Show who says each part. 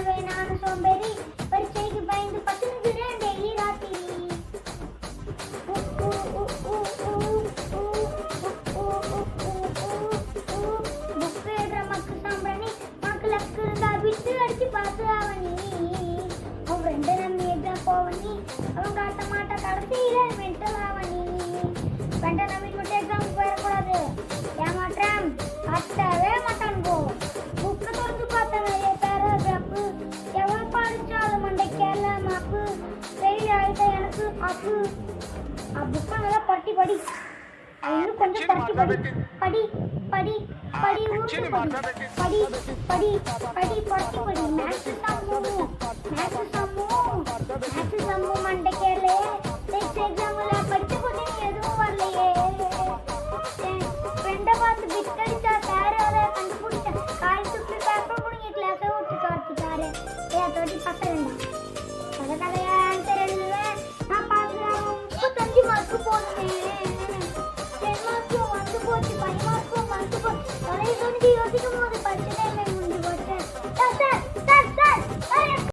Speaker 1: படிக்கவே நானும் சோம்பேறி பரீட்சைக்கு பயந்து பத்துனுக்குறேன் டெய்லி ராத்திரி புக்கு எழுதுற மக்கு சாம்பிராணி மக்கு லக்கு இருந்தா விட்டு அடிச்சு பார்த்து அவனி அவன் ஃப்ரெண்டு நம்பி எக்ஸாம் போவனி அவன் காட்ட மாட்டா கடைசியில மென்டல் ஆவனி ஃப்ரெண்டை நம்பிட்டு மட்டும் எக்ஸாமுக்கு போயிடக்கூடாது ஏமாற்றம் அட்டவே மாட்டான் போ புக்கை திறந்து பார்த்தா நிறைய பேராகிராஃபு எவ்வளோ படிச்சாலும் மண்டை கேரளா மாப்பு ஃபெயில் ஆகிட்ட எனக்கு அப்பு புக்கை நல்லா பட்டி படி இன்னும் கொஞ்சம் பட்டி படி படி படி படி ஊட்டு படி படி படி படி படி மேக்ஸ் சம்மு மண்டை கேரளே நெக்ஸ்ட் எக்ஸாம்ல படிச்ச போதே எதுவும் வரலையே ஃப்ரெண்டை பார்த்து பிட் அடிச்சா சார் அதை கண்டுபிடிச்சேன் கால் சுற்றி பேப்பர் முடிங்க கிளாஸை விட்டு காத்துட்டாரு 30 பசங்க